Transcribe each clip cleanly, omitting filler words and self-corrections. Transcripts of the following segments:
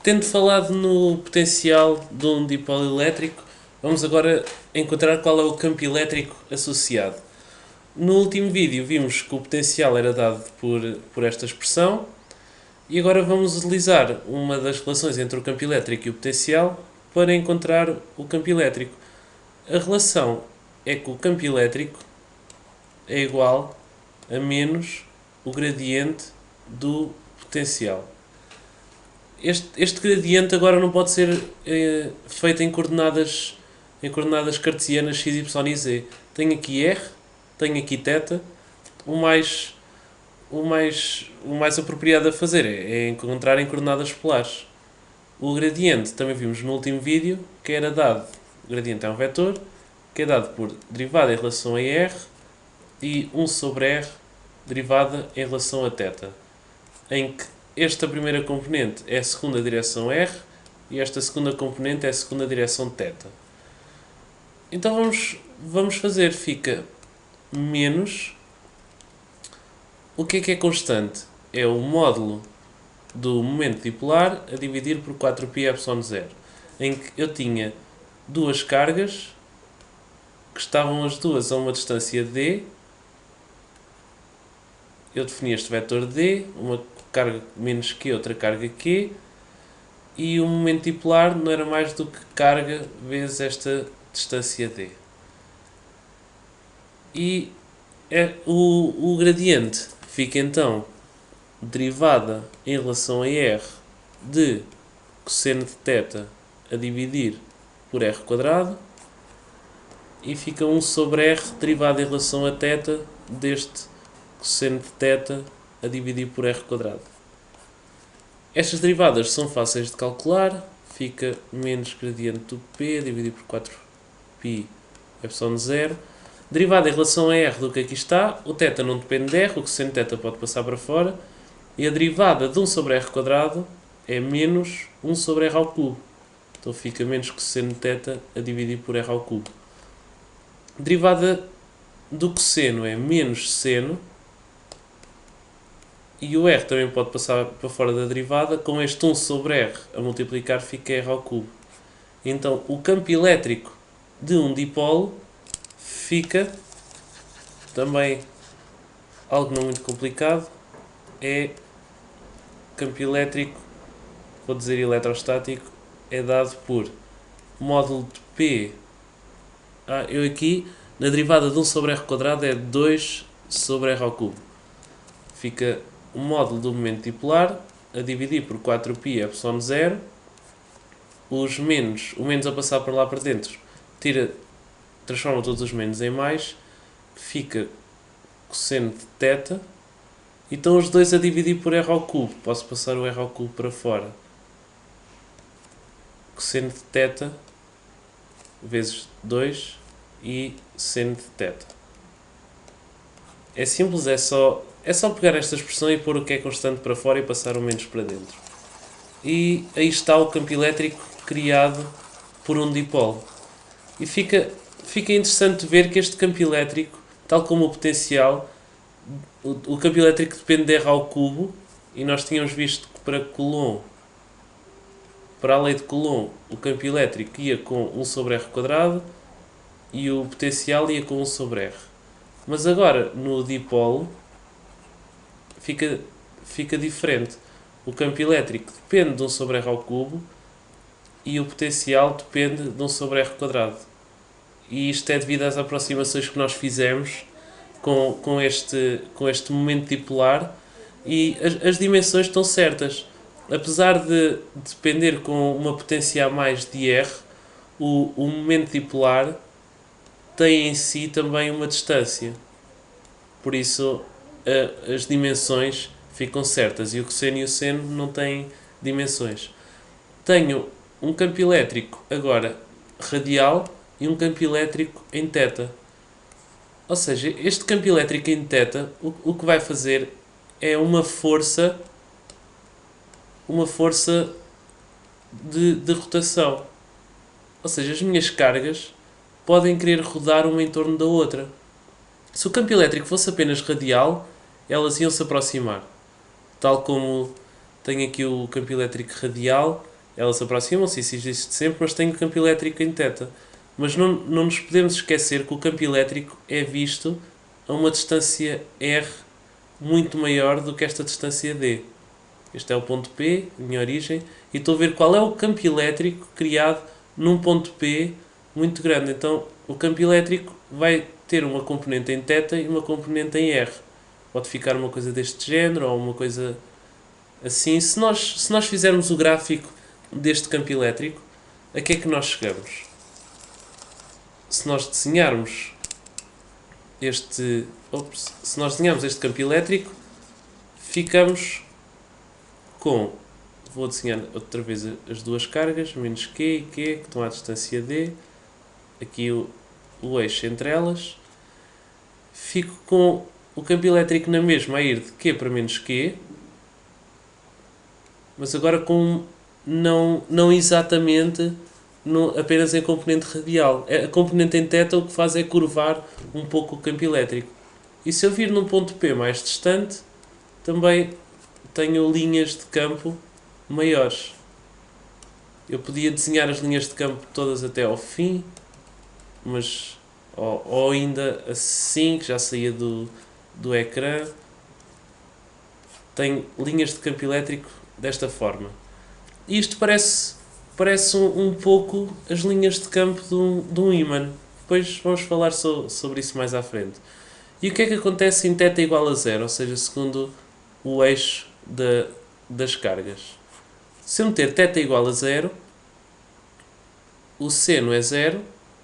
Tendo falado no potencial de um dipolo elétrico, vamos agora encontrar qual é o campo elétrico associado. No último vídeo vimos que o potencial era dado por esta expressão e agora vamos utilizar uma das relações entre o campo elétrico e o potencial para encontrar o campo elétrico. A relação é que o campo elétrico é igual a menos o gradiente do potencial. Este gradiente agora não pode ser feito em coordenadas cartesianas x, y e z. Tenho aqui r, tenho aqui θ. O mais apropriado a fazer é encontrar em coordenadas polares. O gradiente também vimos no último vídeo, que era dado, o gradiente é um vetor, que é dado por derivada em relação a r e 1 sobre r derivada em relação a θ, em que esta primeira componente é a segunda direção r e esta segunda componente é a segunda direção θ. Então vamos fazer, fica menos, o que é constante? É o módulo do momento dipolar a dividir por 4πε0, em que eu tinha duas cargas que estavam as duas a uma distância d. Eu defini este vetor d, uma carga menos q, outra carga q, e o momento dipolar não era mais do que carga vezes esta distância d. E o gradiente fica então derivada em relação a r de cosseno de θ a dividir por r quadrado, e fica 1 sobre r derivada em relação a θ deste cosseno de θ a dividir por r quadrado. Estas derivadas são fáceis de calcular, fica menos gradiente do p a dividir por 4πε0. Derivada em relação a r do que aqui está, o θ não depende de r, o cosseno de θ pode passar para fora, e a derivada de 1 sobre r quadrado é menos 1 sobre r ao cubo. Então fica menos cosseno de θ a dividir por r ao cubo. Derivada do cosseno é menos seno, e o r também pode passar para fora da derivada. Com este 1 sobre r a multiplicar fica r ao cubo. Então o campo elétrico de um dipolo fica, também algo não muito complicado, é campo elétrico, vou dizer eletrostático, é dado por módulo de P. Eu aqui, na derivada de 1 sobre r quadrado é 2 sobre r ao cubo. Fica o módulo do momento dipolar a dividir por 4πε0. O menos a passar por lá para dentro, transforma todos os menos em mais, fica cosseno de θ, e estão os dois a dividir por r ao cubo. Posso passar o r ao cubo para fora. Cosseno de θ vezes 2 e seno de θ. É simples, é só pegar esta expressão e pôr o que é constante para fora e passar o menos para dentro. E aí está o campo elétrico criado por um dipolo. E fica interessante ver que este campo elétrico, tal como o potencial, o campo elétrico depende de r ao cubo, e nós tínhamos visto que para a lei de Coulomb, o campo elétrico ia com 1 sobre r quadrado e o potencial ia com 1 sobre r. Mas agora, no dipolo, fica diferente. O campo elétrico depende de 1 sobre r ao cubo e o potencial depende de 1 sobre r quadrado. E isto é devido às aproximações que nós fizemos com este momento dipolar, e as dimensões estão certas. Apesar de depender com uma potência a mais de r, o momento dipolar tem em si também uma distância. Por isso as dimensões ficam certas, e o cosseno e o seno não têm dimensões. Tenho um campo elétrico agora radial e um campo elétrico em θ. Ou seja, este campo elétrico em θ, o que vai fazer é uma força de rotação. Ou seja, as minhas cargas podem querer rodar uma em torno da outra. Se o campo elétrico fosse apenas radial, elas iam se aproximar. Tal como tenho aqui o campo elétrico radial, elas aproximam-se, isso existe sempre, mas tenho o campo elétrico em θ. Mas não nos podemos esquecer que o campo elétrico é visto a uma distância r muito maior do que esta distância d. Este é o ponto P, minha origem, e estou a ver qual é o campo elétrico criado num ponto P muito grande. Então, o campo elétrico vai ter uma componente em θ e uma componente em r. Pode ficar uma coisa deste género ou uma coisa assim. Se nós fizermos o gráfico deste campo elétrico, a que é que nós chegamos? Se nós desenharmos este campo elétrico, ficamos com, vou desenhar outra vez as duas cargas, menos Q e Q, que estão à distância D, aqui o eixo entre elas, fico com o campo elétrico na mesma a ir de Q para menos Q, mas agora com não exatamente apenas em componente radial. A componente em θ o que faz é curvar um pouco o campo elétrico. E se eu vir num ponto P mais distante, também tenho linhas de campo maiores. Eu podia desenhar as linhas de campo todas até ao fim, mas ou ainda assim, que já saía do ecrã. Tenho linhas de campo elétrico desta forma. E isto parece um pouco as linhas de campo de um ímã. Depois vamos falar sobre isso mais à frente. E o que é que acontece em θ igual a zero, ou seja, segundo o eixo das cargas? Se eu meter θ igual a zero, o seno é zero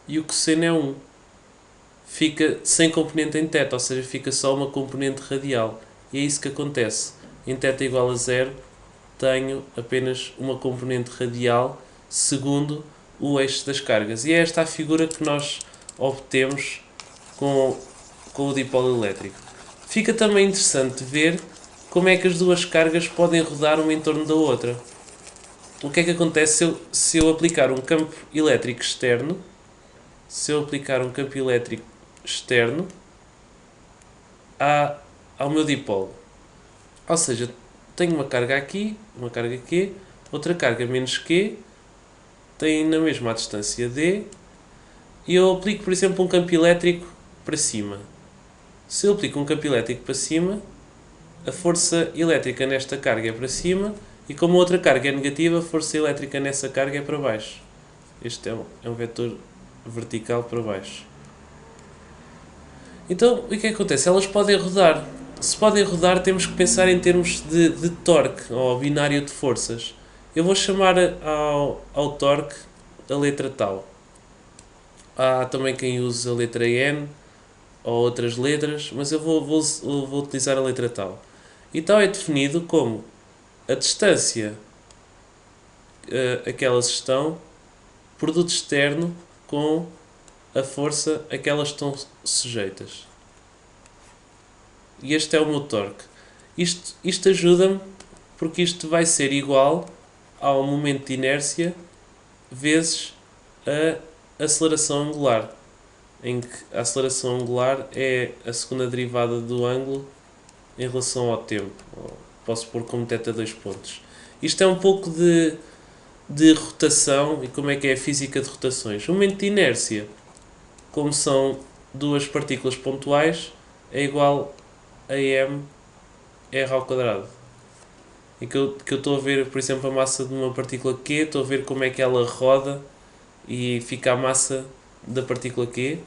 e o cosseno é 1. Fica sem componente em θ, ou seja, fica só uma componente radial. E é isso que acontece. Em θ igual a zero, tenho apenas uma componente radial segundo o eixo das cargas. E é esta a figura que nós obtemos com o dipolo elétrico. Fica também interessante ver como é que as duas cargas podem rodar uma em torno da outra. O que é que acontece se eu aplicar um campo elétrico externo? Se eu aplicar um campo elétrico externo ao meu dipolo. Ou seja, tenho uma carga aqui, uma carga Q, outra carga menos Q, tem na mesma distância D, e eu aplico, por exemplo, um campo elétrico para cima. Se eu aplico um campo elétrico para cima, a força elétrica nesta carga é para cima, e como a outra carga é negativa, a força elétrica nessa carga é para baixo. Este é um vetor vertical para baixo. Então, o que é que acontece? Elas podem rodar. Se podem rodar, temos que pensar em termos de torque, ou binário de forças. Eu vou chamar ao torque a letra tal. Há também quem use a letra N, ou outras letras, mas eu vou utilizar a letra tal. E tal é definido como a distância a que elas estão, produto externo com a força a que elas estão sujeitas. E este é o meu torque. Isto ajuda-me porque isto vai ser igual ao momento de inércia vezes a aceleração angular, em que a aceleração angular é a segunda derivada do ângulo em relação ao tempo. Posso pôr como θ 2 pontos. Isto é um pouco de rotação e como é que é a física de rotações. O momento de inércia, como são duas partículas pontuais, é igual a m r ao quadrado. E que eu estou a ver, por exemplo, a massa de uma partícula Q, estou a ver como é que ela roda e fica a massa da partícula Q.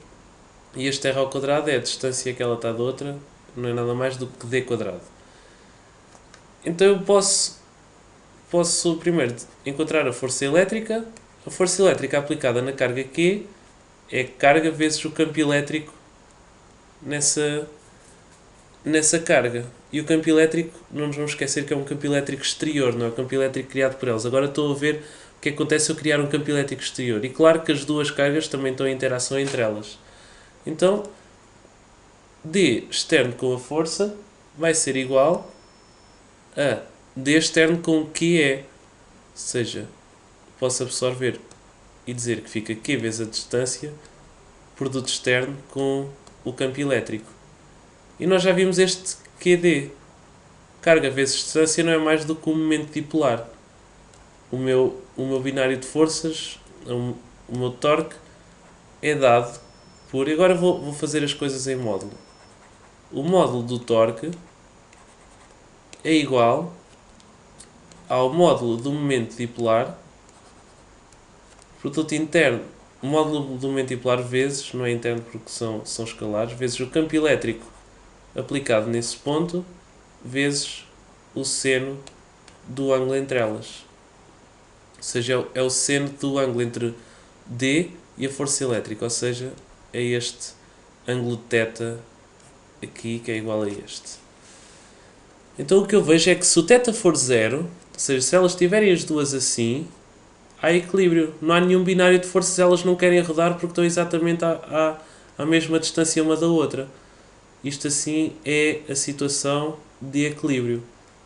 E este r ao quadrado é a distância que ela está de outra, não é nada mais do que d quadrado. Então eu posso primeiro encontrar a força elétrica. A força elétrica aplicada na carga Q é carga vezes o campo elétrico nessa carga. E o campo elétrico, não nos vamos esquecer que é um campo elétrico exterior, não é um campo elétrico criado por eles. Agora estou a ver o que acontece se eu criar um campo elétrico exterior. E claro que as duas cargas também estão em interação entre elas. Então, D externo com a força vai ser igual a D externo com QE. Ou seja, posso absorver e dizer que fica Q vezes a distância, produto externo com o campo elétrico. E nós já vimos este QD. carga vezes distância não é mais do que um momento dipolar. O meu binário de forças, o meu torque, é dado por... E agora vou fazer as coisas em módulo. O módulo do torque é igual ao módulo do momento dipolar, produto interno, o módulo do momento dipolar vezes, não é interno porque são escalares, vezes o campo elétrico aplicado nesse ponto, vezes o seno do ângulo entre elas. Ou seja, é o seno do ângulo entre D e a força elétrica, ou seja, é este ângulo θ aqui que é igual a este. Então o que eu vejo é que se o θ for zero, ou seja, se elas estiverem as duas assim, há equilíbrio. Não há nenhum binário de forças, elas não querem rodar porque estão exatamente à mesma distância uma da outra. Isto assim é a situação de equilíbrio.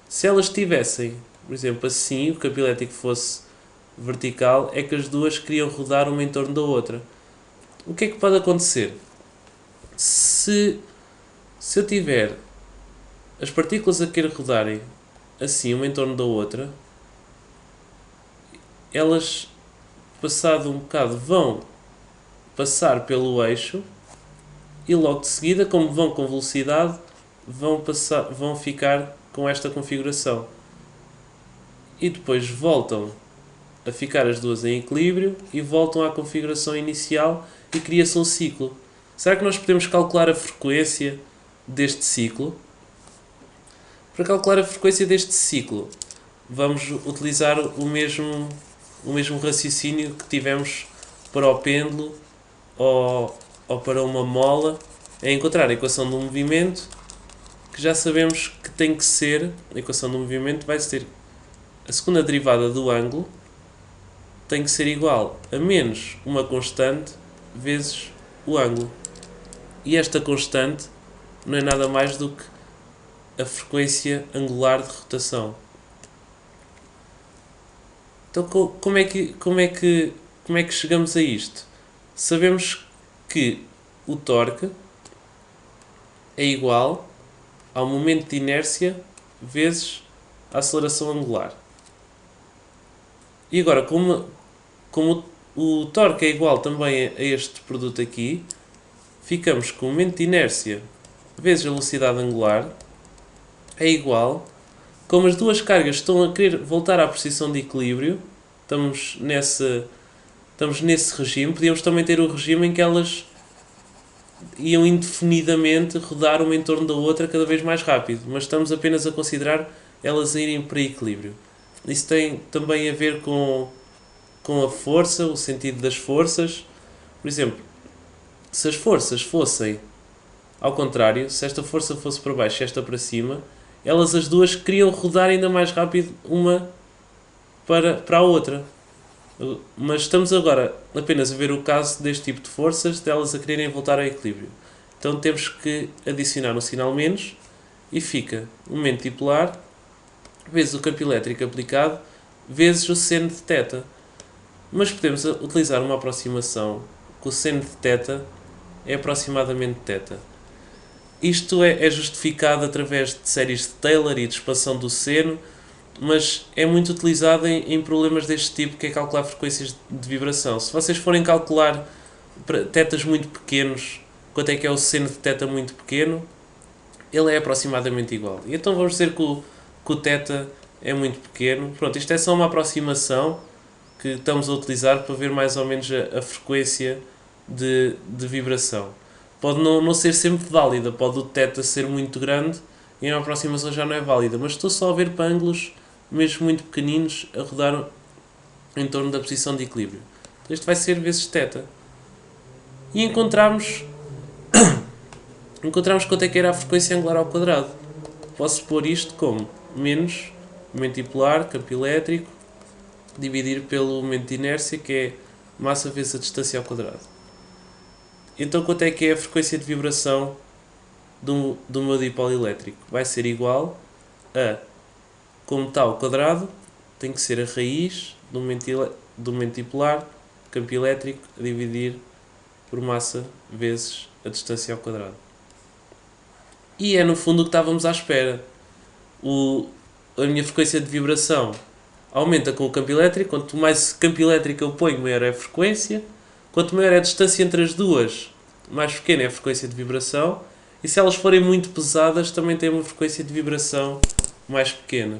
Se elas estivessem, por exemplo, assim, o campo elétrico fosse vertical, é que as duas queriam rodar uma em torno da outra. O que é que pode acontecer? Se eu tiver as partículas a querer rodarem assim, uma em torno da outra, elas, passado um bocado, vão passar pelo eixo e logo de seguida, como vão com velocidade, vão ficar com esta configuração. E depois voltam a ficar as duas em equilíbrio e voltam à configuração inicial e cria-se um ciclo. Será que nós podemos calcular a frequência deste ciclo? Para calcular a frequência deste ciclo, vamos utilizar o mesmo raciocínio que tivemos para o pêndulo ou para uma mola, é encontrar a equação do movimento, que já sabemos que tem que ser, a equação do movimento vai ser a segunda derivada do ângulo, tem que ser igual a menos uma constante vezes o ângulo. E esta constante não é nada mais do que a frequência angular de rotação. Então como é que chegamos a isto? Sabemos que o torque é igual ao momento de inércia vezes a aceleração angular. E agora, como o torque é igual também a este produto aqui, ficamos com o momento de inércia vezes a velocidade angular é igual, como as duas cargas estão a querer voltar à posição de equilíbrio, estamos nesse regime, podíamos também ter o regime em que elas iam indefinidamente rodar uma em torno da outra cada vez mais rápido, mas estamos apenas a considerar elas a irem para equilíbrio. Isso tem também a ver com a força, o sentido das forças. Por exemplo, se as forças fossem ao contrário, se esta força fosse para baixo e esta para cima, elas as duas queriam rodar ainda mais rápido uma para a outra. Mas estamos agora apenas a ver o caso deste tipo de forças, delas a quererem voltar ao equilíbrio. Então temos que adicionar um sinal menos e fica o momento dipolar vezes o campo elétrico aplicado vezes o seno de θ. Mas podemos utilizar uma aproximação que o seno de θ é aproximadamente θ. Isto é justificado através de séries de Taylor e de expansão do seno, mas é muito utilizado em problemas deste tipo, que é calcular frequências de vibração. Se vocês forem calcular θs muito pequenos, quanto é que é o seno de θ muito pequeno, ele é aproximadamente igual. E então vamos dizer que o θ é muito pequeno. Pronto, isto é só uma aproximação que estamos a utilizar para ver mais ou menos a frequência de vibração. Pode não ser sempre válida, pode o θ ser muito grande e a aproximação já não é válida, mas estou só a ver para ângulos mesmo muito pequeninos a rodar em torno da posição de equilíbrio. Então isto vai ser vezes θ. E encontramos quanto é que era a frequência angular ao quadrado. Posso pôr isto como menos momento dipolar, campo elétrico, dividir pelo momento de inércia, que é massa vezes a distância ao quadrado. Então quanto é que é a frequência de vibração do meu dipolo elétrico? Vai ser igual a, como está ao quadrado, tem que ser a raiz do momento dipolar, campo elétrico, a dividir por massa vezes a distância ao quadrado. E é no fundo o que estávamos à espera. a minha frequência de vibração aumenta com o campo elétrico. Quanto mais campo elétrico eu ponho, maior é a frequência. Quanto maior é a distância entre as duas, mais pequena é a frequência de vibração. E se elas forem muito pesadas, também têm uma frequência de vibração mais pequena.